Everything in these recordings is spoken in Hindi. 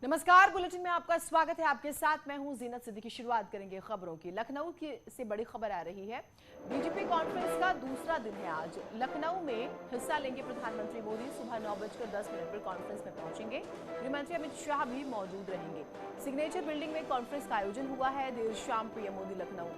नमस्कार, बुलेटिन में आपका स्वागत है। आपके साथ मैं हूं जीनत सिद्दीकी। शुरुआत करेंगे खबरों की। लखनऊ की से बड़ी खबर आ रही है। डीजीपी कॉन्फ्रेंस का दूसरा दिन है आज। लखनऊ में हिस्सा लेंगे प्रधानमंत्री मोदी। सुबह 9:10 पर कॉन्फ्रेंस में पहुंचेंगे। गृहमंत्री अमित शाह भी मौजूद रहेंगे। सिग्नेचर बिल्डिंग में कॉन्फ्रेंस का आयोजन हुआ है। देर शाम पीएम मोदी लखनऊ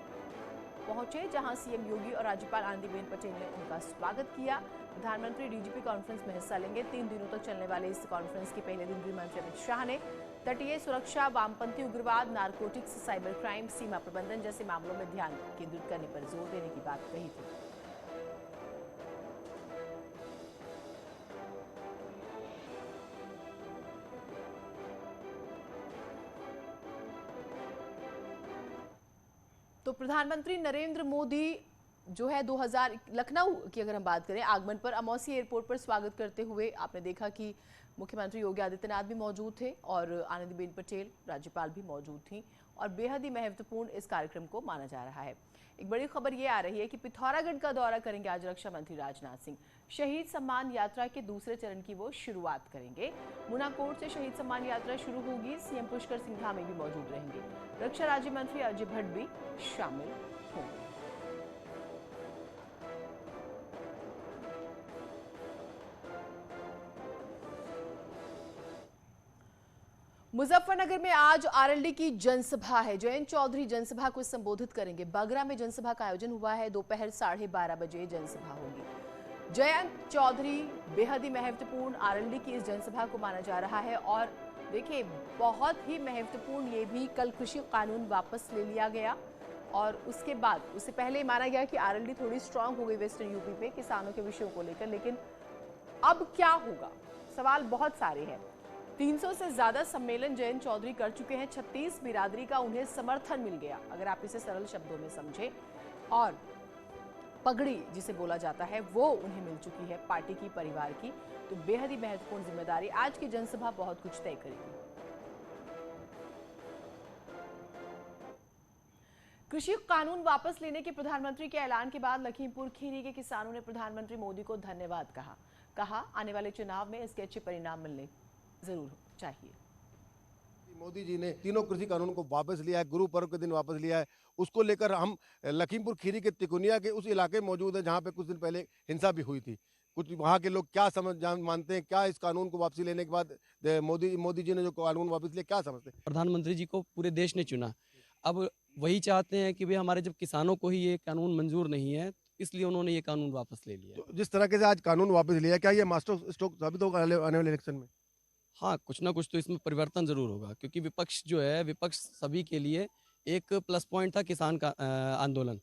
पहुंचे, जहां सीएम योगी और राज्यपाल आनंदीबेन पटेल ने उनका स्वागत किया। प्रधानमंत्री डीजीपी कॉन्फ्रेंस में हिस्सा लेंगे। 3 दिनों तक चलने वाले इस कॉन्फ्रेंस के पहले दिन गृहमंत्री अमित शाह ने तटीय सुरक्षा, वामपंथी उग्रवाद, नारकोटिक्स, साइबर क्राइम, सीमा प्रबंधन जैसे मामलों में ध्यान केंद्रित करने पर जोर देने की बात कही थी। तो प्रधानमंत्री नरेंद्र मोदी जो है 2000 लखनऊ की अगर हम बात करें, आगमन पर अमौसी एयरपोर्ट पर स्वागत करते हुए आपने देखा कि मुख्यमंत्री योगी आदित्यनाथ भी मौजूद थे और आनंदीबेन पटेल राज्यपाल भी मौजूद थी और बेहद ही महत्वपूर्ण इस कार्यक्रम को माना जा रहा है। एक बड़ी खबर ये आ रही है कि पिथौरागढ़ का दौरा करेंगे आज रक्षा मंत्री राजनाथ सिंह। शहीद सम्मान यात्रा के दूसरे चरण की वो शुरुआत करेंगे। मुनाकोट से शहीद सम्मान यात्रा शुरू होगी। सीएम पुष्कर सिंह धामी भी मौजूद रहेंगे। रक्षा राज्य मंत्री अजय भट्ट भी शामिल होंगे। मुजफ्फरनगर में आज आरएलडी की जनसभा है। जयंत चौधरी जनसभा को संबोधित करेंगे। बगरा में जनसभा का आयोजन हुआ है। दोपहर 12:30 बजे जनसभा होगी। जयंत चौधरी बेहद ही महत्वपूर्ण आरएलडी की इस जनसभा को माना जा रहा है। और देखिए, बहुत ही महत्वपूर्ण ये भी, कल कृषि कानून वापस ले लिया गया और उसके बाद उससे पहले माना गया कि आरएलडी थोड़ी स्ट्रांग हो गई वेस्टर्न यूपी पे किसानों के विषयों को लेकर। लेकिन अब क्या होगा, सवाल बहुत सारे हैं। 300 से ज्यादा सम्मेलन जयंत चौधरी कर चुके हैं। 36 बिरादरी का उन्हें समर्थन मिल गया, अगर आप इसे सरल शब्दों में समझे। और पगड़ी जिसे बोला जाता है वो उन्हें मिल चुकी है पार्टी की, परिवार की। तो बेहद ही महत्वपूर्ण जिम्मेदारी। आज की जनसभा बहुत कुछ तय करेगी। कृषि कानून वापस लेने के प्रधानमंत्री के ऐलान के बाद लखीमपुर खीरी के किसानों ने प्रधानमंत्री मोदी को धन्यवाद कहा आने वाले चुनाव में इसके अच्छे परिणाम मिलने जरूर चाहिए। मोदी जी ने तीनों कृषि कानून को वापस लिया है, गुरु पर्व के दिन वापस लिया है। उसको लेकर हम लखीमपुर खीरी के तिकोनिया के उस इलाके में मौजूद है जहां पे कुछ दिन पहले हिंसा भी हुई थी। कुछ वहां के लोग क्या मानते हैं, क्या इस कानून को वापसी लेने के बाद मोदी जी ने जो कानून वापस लिया, क्या समझते हैं? प्रधानमंत्री जी को पूरे देश ने चुना। अब वही चाहते हैं कि भाई हमारे जब किसानों को ही ये कानून मंजूर नहीं है, इसलिए उन्होंने ये कानून वापस ले लिया। तो जिस तरह के से आज कानून वापस लिया, क्या ये मास्टर स्ट्रोक साबित होगा आने वाले इलेक्शन में? हाँ, कुछ ना कुछ तो इसमें परिवर्तन जरूर होगा, क्योंकि विपक्ष जो है, विपक्ष सभी के लिए एक प्लस पॉइंट था किसान का आंदोलन।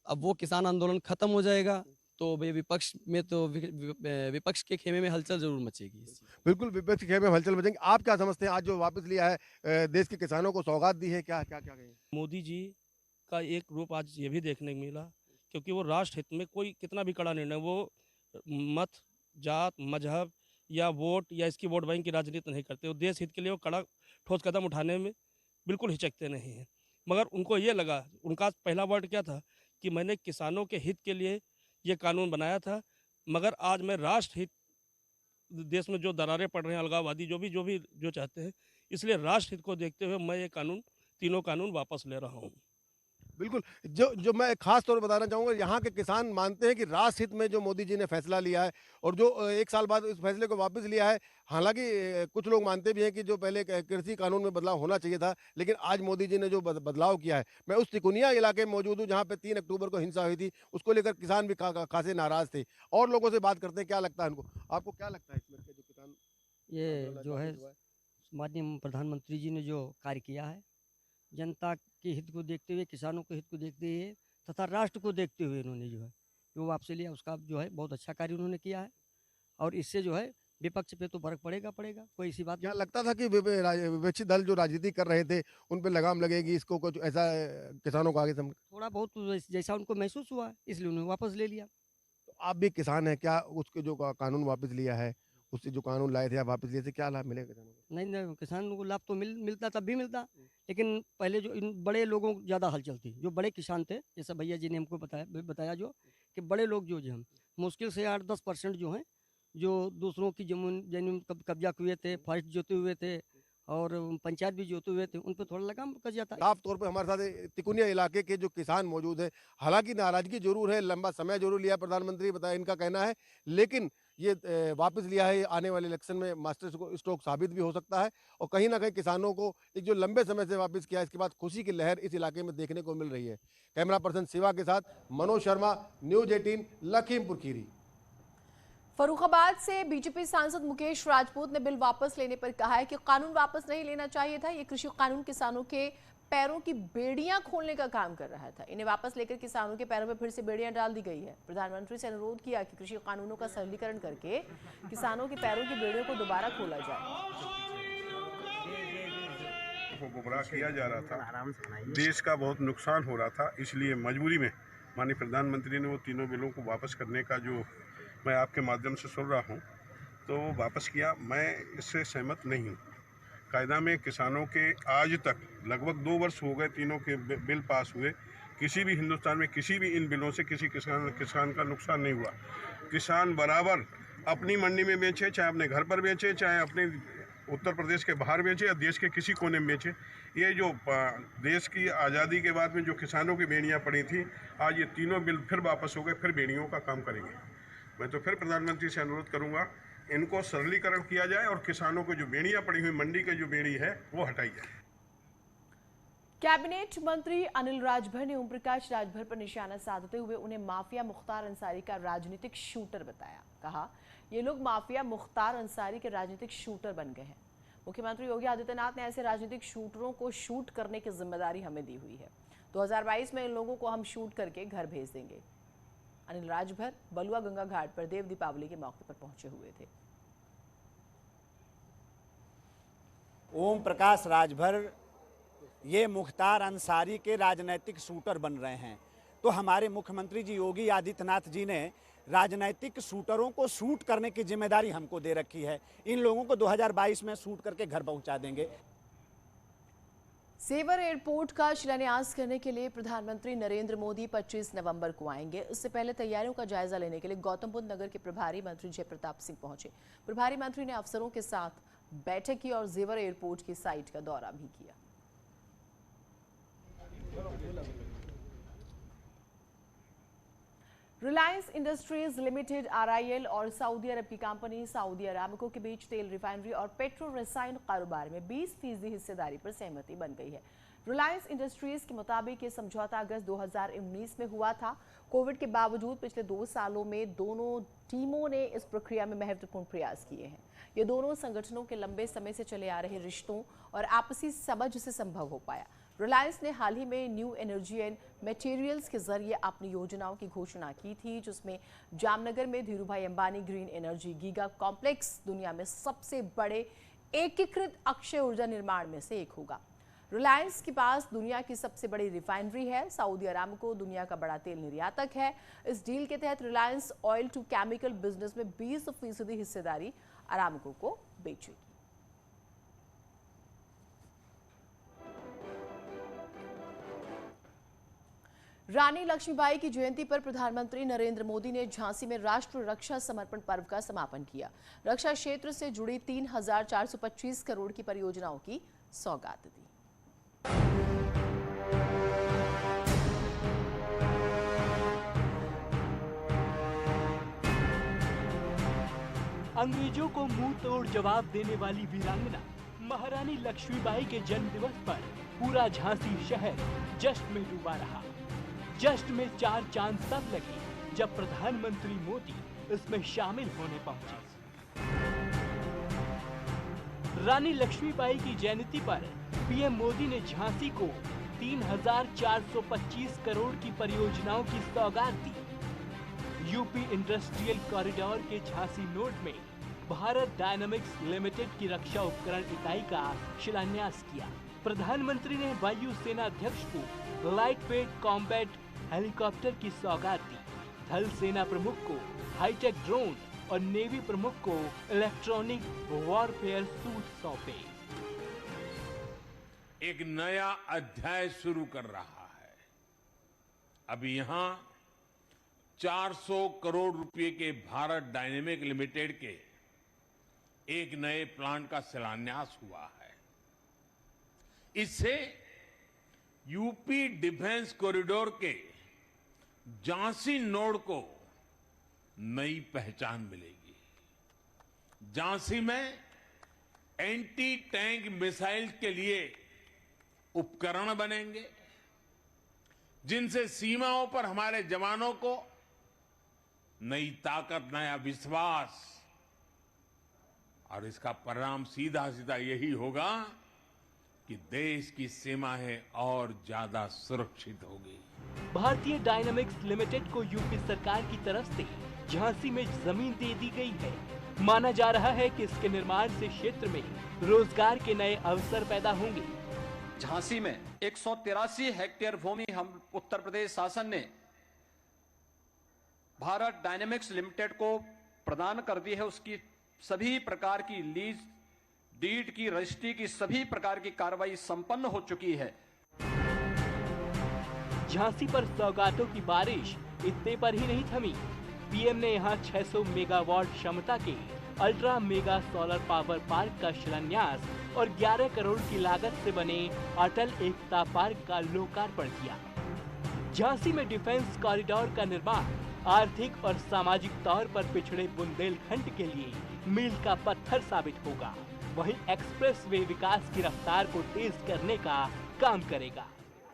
अब वो किसान आंदोलन खत्म हो जाएगा तो भाई विपक्ष में तो विपक्ष के खेमे में हलचल जरूर मचेगी। बिल्कुल, विपक्ष के खेमे में हलचल मचेंगे। आप क्या समझते हैं, आज जो वापस लिया है, देश के किसानों को सौगात दी है, क्या क्या क्या कहेंगे? मोदी जी का एक रूप आज ये भी देखने को मिला, क्योंकि वो राष्ट्र हित में कोई कितना भी कड़ा निर्णय, वो मत, जात, मजहब या वोट या इसकी वोट बैंक की राजनीति नहीं करते। वो देश हित के लिए वो कड़ा ठोस कदम उठाने में बिल्कुल हिचकते नहीं हैं। मगर उनको ये लगा, उनका पहला वर्ड क्या था कि मैंने किसानों के हित के लिए ये कानून बनाया था, मगर आज मैं राष्ट्र हित, देश में जो दरारें पड़ रहे हैं, अलगाववादी जो चाहते हैं, इसलिए राष्ट्र हित को देखते हुए मैं ये कानून, तीनों कानून वापस ले रहा हूँ। बिल्कुल, जो मैं खास तौर पर बताना चाहूँगा, यहाँ के किसान मानते हैं कि राष्ट्र हित में जो मोदी जी ने फैसला लिया है और जो 1 साल बाद इस फैसले को वापस लिया है। हालांकि कुछ लोग मानते भी हैं कि जो पहले कृषि कानून में बदलाव होना चाहिए था, लेकिन आज मोदी जी ने जो बदलाव किया है। मैं उस तिकोनिया इलाके में मौजूद हूँ जहाँ पे 3 अक्टूबर को हिंसा हुई थी। उसको लेकर किसान भी खासे नाराज थे। और लोगों से बात करते हैं, क्या लगता है उनको? आपको क्या लगता है इसमें जो किसान ये जो है माननीय प्रधानमंत्री जी ने जो कार्य किया है, जनता के हित को देखते हुए, किसानों के हित को देखते हुए तथा राष्ट्र को देखते हुए इन्होंने जो है जो वापसी लिया, उसका जो है बहुत अच्छा कार्य उन्होंने किया है। और इससे जो है विपक्ष पे तो फर्क पड़ेगा, कोई ऐसी बात क्या नहीं। लगता था कि विपक्षी दल जो राजनीति कर रहे थे उन पे लगाम लगेगी, इसको कुछ ऐसा किसानों को आगे थोड़ा बहुत तो जैसा उनको महसूस हुआ, इसलिए उन्होंने वापस ले लिया। तो आप भी किसान हैं, क्या उसके जो कानून वापस लिया है, उससे जो कानून लाए थे आप वापस लिए थे, क्या लाभ मिलेगा किसानों को? नहीं नहीं, किसानों को लाभ तो मिलता, तब भी मिलता। लेकिन पहले जो इन बड़े लोगों को ज़्यादा हलचल थी, जो बड़े किसान थे, जैसे भैया जी ने हमको बताया जो कि बड़े लोग जो हम मुश्किल से 8-10% जो हैं, जो दूसरों की जमीन कब्जा किए थे, फर्स्ट जोते हुए थे, और पंचायत भी जोते हुए थे, उन पर थोड़ा लगाम कस जाता है। साफ तौर पे हमारे साथ तिकोनिया इलाके के जो किसान मौजूद हैं, हालांकि नाराजगी जरूर है, लंबा समय जरूर लिया प्रधानमंत्री बताया, इनका कहना है, लेकिन ये वापस लिया है, ये आने वाले इलेक्शन में मास्टर स्ट्रोक साबित भी हो सकता है और कहीं ना कहीं किसानों को एक जो लंबे समय से वापस किया, इसके बाद खुशी की लहर इस इलाके में देखने को मिल रही है। कैमरा पर्सन शिवा के साथ मनोज शर्मा, न्यूज 18 लखीमपुर खीरी। फर्रुखाबाद से बीजेपी सांसद मुकेश राजपूत ने बिल वापस लेने पर कहा है कि कानून वापस नहीं लेना चाहिए था। ये कृषि कानून किसानों के पैरों की बेड़ियां खोलने का काम कर रहा था। इन्हें वापस लेकर किसानों के पैरों में फिर से बेड़ियां डाल दी गई है। प्रधानमंत्री से अनुरोध किया कि कृषि कानूनों का सरलीकरण करके किसानों के पैरों की बेड़ियों को दोबारा खोला जाए। गुमराह किया जा रहा था, देश का बहुत नुकसान हो रहा था, इसलिए मजबूरी में माननीय प्रधानमंत्री ने वो तीनों बिलों को वापस करने का जो मैं आपके माध्यम से सुन रहा हूँ, तो वापस किया। मैं इससे सहमत नहीं हूँ। कायदा में किसानों के आज तक लगभग 2 वर्ष हो गए तीनों के बिल पास हुए, किसी भी हिंदुस्तान में किसी भी इन बिलों से किसी किसान का नुकसान नहीं हुआ। किसान बराबर अपनी मंडी में बेचे, चाहे अपने घर पर बेचे, चाहे अपने उत्तर प्रदेश के बाहर बेचे या देश के किसी कोने में बेचे। ये जो देश की आज़ादी के बाद में जो किसानों की बेड़ियाँ पड़ी थी, आज ये तीनों बिल फिर वापस हो गए, फिर बेड़ियों का काम करेंगे। मैं तो फिर प्रधानमंत्री से अनुरोध करूंगा, इनको सरलीकरण किया जाए और किसानों को जो बेड़ियां पड़ी हुई मंडी की जो बेड़ी है वो हटाई जाए। कैबिनेट मंत्री अनिल राजभर ने ओम प्रकाश राजभर पर निशाना साधते हुए उन्हें माफिया मुख्तार अंसारी का राजनीतिक शूटर बताया। कहा, ये लोग माफिया मुख्तार अंसारी के राजनीतिक शूटर बन गए हैं। मुख्यमंत्री योगी आदित्यनाथ ने ऐसे राजनीतिक शूटरों को शूट करने की जिम्मेदारी हमें दी हुई है। 2022 में इन लोगों को हम शूट करके घर भेज देंगे। अनिल राजभर बलुआ गंगा घाट पर देव दीपावली के मौके पर पहुंचे हुए थे। ओम प्रकाश राजभर ये मुख्तार अंसारी के राजनीतिक शूटर बन रहे हैं, तो हमारे मुख्यमंत्री जी योगी आदित्यनाथ जी ने राजनीतिक शूटरों को शूट करने की जिम्मेदारी हमको दे रखी है। इन लोगों को 2022 में शूट करके घर पहुंचा देंगे। सेवर एयरपोर्ट का शिलान्यास करने के लिए प्रधानमंत्री नरेंद्र मोदी 25 नवंबर को आएंगे। इससे पहले तैयारियों का जायजा लेने के लिए गौतम बुद्ध नगर के प्रभारी मंत्री जयप्रताप सिंह पहुंचे। प्रभारी मंत्री ने अफसरों के साथ बैठक की और जेवर एयरपोर्ट की साइट का दौरा भी किया। रिलायंस इंडस्ट्रीज लिमिटेड आरआईएल और सऊदी अरब की कंपनी सऊदी अरामको के बीच तेल रिफाइनरी और पेट्रो रसायन कारोबार में 20% हिस्सेदारी पर सहमति बन गई है। रिलायंस इंडस्ट्रीज के मुताबिक ये समझौता अगस्त 2019 में हुआ था। कोविड के बावजूद पिछले 2 सालों में दोनों टीमों ने इस प्रक्रिया में महत्वपूर्ण प्रयास किए हैं। ये दोनों संगठनों के लंबे समय से चले आ रहे रिश्तों और आपसी समझ से संभव हो पाया। रिलायंस ने हाल ही में न्यू एनर्जी एंड मटेरियल्स के जरिए अपनी योजनाओं की घोषणा की थी, जिसमें जामनगर में Dhirubhai Ambani green energy giga complex दुनिया में सबसे बड़े एकीकृत अक्षय ऊर्जा निर्माण में से एक होगा। रिलायंस के पास दुनिया की सबसे बड़ी रिफाइनरी है। सऊदी अरामको दुनिया का बड़ा तेल निर्यातक है। इस डील के तहत Reliance oil to chemical business में 20% हिस्सेदारी अरामको को बेचेगी। रानी लक्ष्मीबाई की जयंती पर प्रधानमंत्री नरेंद्र मोदी ने झांसी में राष्ट्र रक्षा समर्पण पर्व का समापन किया। रक्षा क्षेत्र से जुड़ी 3,425 करोड़ की परियोजनाओं की सौगात दी। अंग्रेजों को मुंह तोड़ जवाब देने वाली वीरांगना महारानी लक्ष्मीबाई के जन्म दिवस पर पूरा झांसी शहर जश्न में डूबा रहा। जश्न में 4 चांद तब लगे जब प्रधानमंत्री मोदी इसमें शामिल होने पहुंचे। रानी लक्ष्मीबाई की जयंती पर पीएम मोदी ने झांसी को 3,425 करोड़ की परियोजनाओं की सौगात दी। यूपी इंडस्ट्रियल कॉरिडोर के झांसी नोड में भारत डायनामिक्स लिमिटेड की रक्षा उपकरण इकाई का शिलान्यास किया। प्रधानमंत्री ने वायु सेना अध्यक्ष को लाइट वेट कॉम्बैट हेलीकॉप्टर की सौगात दी। थल सेना प्रमुख को हाईटेक ड्रोन और नेवी प्रमुख को इलेक्ट्रॉनिक वॉरफेयर सूट सौंपे। एक नया अध्याय शुरू कर रहा है। अभी यहाँ 400 करोड़ रुपए के भारत डायनेमिक लिमिटेड के एक नए प्लांट का शिलान्यास हुआ है। इससे यूपी डिफेंस कॉरिडोर के झांसी नोड को नई पहचान मिलेगी। झांसी में एंटी टैंक मिसाइल के लिए उपकरण बनेंगे, जिनसे सीमाओं पर हमारे जवानों को नई ताकत, नया विश्वास, और इसका परिणाम सीधा सीधा यही होगा कि देश की सीमाएं और ज्यादा सुरक्षित होगी। भारतीय डायनामिक्स लिमिटेड को यूपी सरकार की तरफ से झांसी में जमीन दे दी गई है। माना जा रहा है कि इसके निर्माण से क्षेत्र में रोजगार के नए अवसर पैदा होंगे। झांसी में 183 हेक्टेयर भूमि हम उत्तर प्रदेश शासन ने भारत डायनामिक्स लिमिटेड को प्रदान कर दी है। उसकी सभी प्रकार की लीज डीड की रजिस्ट्री की सभी प्रकार की कार्रवाई संपन्न हो चुकी है। झांसी पर सौगातों की बारिश इतने पर ही नहीं थमी। पीएम ने यहां 600 मेगावाट क्षमता के ultra mega solar power park का शिलान्यास और 11 करोड़ की लागत से बने अटल एकता पार्क का लोकार्पण किया। झांसी में डिफेंस कॉरिडोर का निर्माण आर्थिक और सामाजिक तौर पर पिछड़े बुंदेलखंड के लिए मील का पत्थर साबित होगा। वहीं एक्सप्रेस वे विकास की रफ्तार को तेज करने का काम करेगा।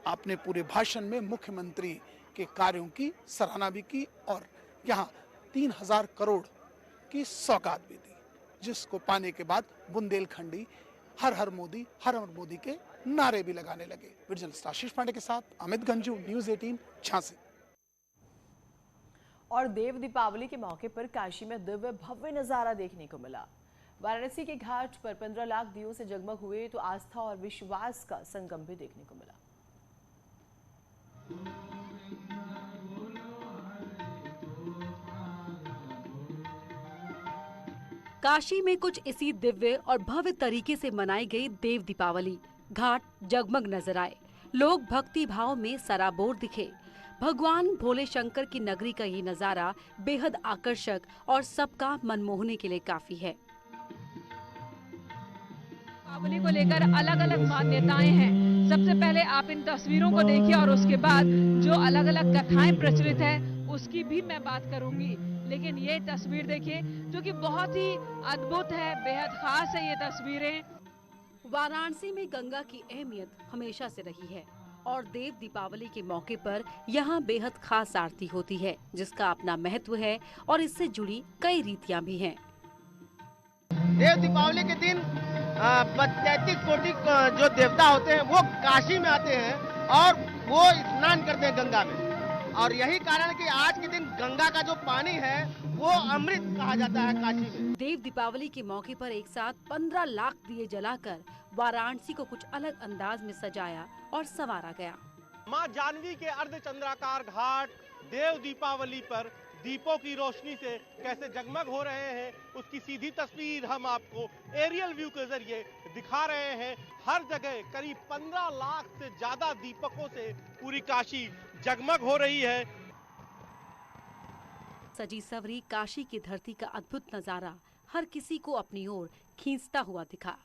आपने पूरे भाषण में मुख्यमंत्री के कार्यों की सराहना भी की और यहाँ 3000 करोड़ की सौगात भी दी, जिसको पाने के बाद बुंदेलखंडी हर हर मोदी के नारे भी लगाने लगे। जर्नलिस्ट आशीष पांडे के साथ अमित गंजू, न्यूज़ 18 झांसी। और देव दीपावली के मौके पर काशी में दिव्य भव्य नजारा देखने को मिला। वाराणसी के घाट पर 15 लाख दियों से जगमग हुए तो आस्था और विश्वास का संगम भी देखने को मिला। काशी में कुछ इसी दिव्य और भव्य तरीके से मनाई गई देव दीपावली। घाट जगमग नजर आए, लोग भक्ति भाव में सराबोर दिखे। भगवान भोले शंकर की नगरी का ये नजारा बेहद आकर्षक और सबका मन मोहने के लिए काफी है। दीपावली को लेकर अलग अलग मान्यताएं हैं। सबसे पहले आप इन तस्वीरों को देखिए और उसके बाद जो अलग अलग कथाएं प्रचलित है उसकी भी मैं बात करूंगी। लेकिन ये तस्वीर देखिए जो कि बहुत ही अद्भुत है, बेहद खास है ये तस्वीरें। वाराणसी में गंगा की अहमियत हमेशा से रही है और देव दीपावली के मौके पर यहाँ बेहद खास आरती होती है, जिसका अपना महत्व है और इससे जुड़ी कई रीतियाँ भी हैं। देव दीपावली के दिन 33 कोटि जो देवता होते हैं वो काशी में आते हैं और वो स्नान करते हैं गंगा में, और यही कारण कि आज के दिन गंगा का जो पानी है वो अमृत कहा जाता है काशी में। देव दीपावली के मौके पर एक साथ 15 लाख दिए जलाकर वाराणसी को कुछ अलग अंदाज में सजाया और संवारा गया। मां जानवी के अर्धचंद्राकार घाट देव दीपावली पर दीपों की रोशनी से कैसे जगमग हो रहे हैं उसकी सीधी तस्वीर हम आपको एरियल व्यू के जरिए दिखा रहे हैं। हर जगह करीब 15 लाख से ज्यादा दीपकों से पूरी काशी जगमग हो रही है। सजी सवरी काशी की धरती का अद्भुत नजारा हर किसी को अपनी ओर खींचता हुआ दिखा।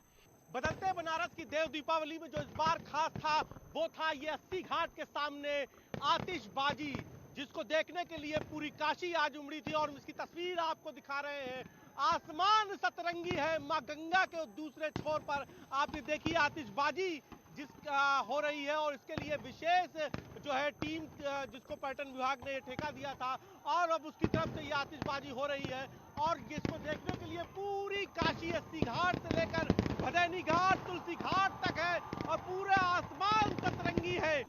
बदलते बनारस की देव दीपावली में जो इस बार खास था वो था ये 80 घाट के सामने आतिशबाजी, जिसको देखने के लिए पूरी काशी आज उमड़ी थी और इसकी तस्वीर आपको दिखा रहे हैं। आसमान सतरंगी है, मां गंगा के दूसरे छोर पर आप ये देखिए आतिशबाजी जिसका हो रही है और इसके लिए विशेष जो है टीम जिसको पर्यटन विभाग ने ठेका दिया था और अब उसकी तरफ से ये आतिशबाजी हो रही है और जिसको देखने के लिए पूरी काशी 80 घाट से लेकर भदैनी घाट, तुलसी घाट तक है और पूरा आसमान सतरंगी है।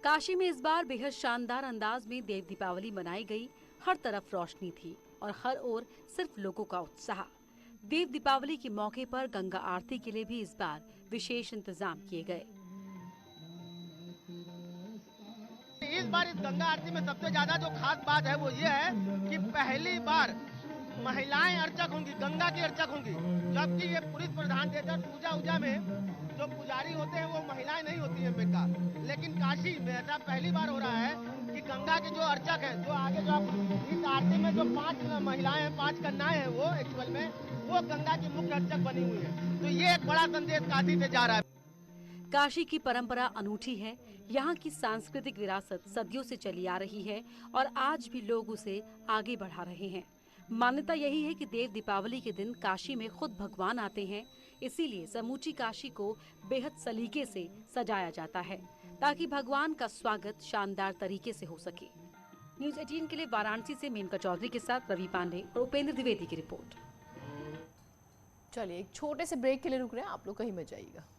काशी में इस बार बेहद शानदार अंदाज में देव दीपावली मनाई गई। हर तरफ रोशनी थी और हर ओर सिर्फ लोगों का उत्साह। देव दीपावली के मौके पर गंगा आरती के लिए भी इस बार विशेष इंतजाम किए गए। इस बार इस गंगा आरती में सबसे ज्यादा जो खास बात है वो ये है कि पहली बार महिलाएं अर्चक होंगी, गंगा की अर्चक होंगी, जबकि ये पुरुष प्रधान देश पूजा में जो पुजारी होते हैं वो महिलाएं नहीं होती हैं बेटा। लेकिन काशी में ऐसा पहली बार हो रहा है कि गंगा के जो अर्चक हैं, जो आगे जो इस आरती में जो 5 महिलाएं हैं, 5 कन्याएं हैं वो एक्चुअल में वो गंगा की मुख्य अर्चक बनी हुई है। तो ये एक बड़ा संदेश काशी से जा रहा है। काशी की परंपरा अनूठी है। यहाँ की सांस्कृतिक विरासत सदियों से चली आ रही है और आज भी लोग उसे आगे बढ़ा रहे हैं। मान्यता यही है कि देव दीपावली के दिन काशी में खुद भगवान आते हैं, इसीलिए समूची काशी को बेहद सलीके से सजाया जाता है ताकि भगवान का स्वागत शानदार तरीके से हो सके। न्यूज़ 18 के लिए वाराणसी से मेनका चौधरी के साथ रवि पांडे और उपेंद्र द्विवेदी की रिपोर्ट। चलिए एक छोटे से ब्रेक के लिए रुक रहे हैं, आप लोग कहीं मत जाइएगा।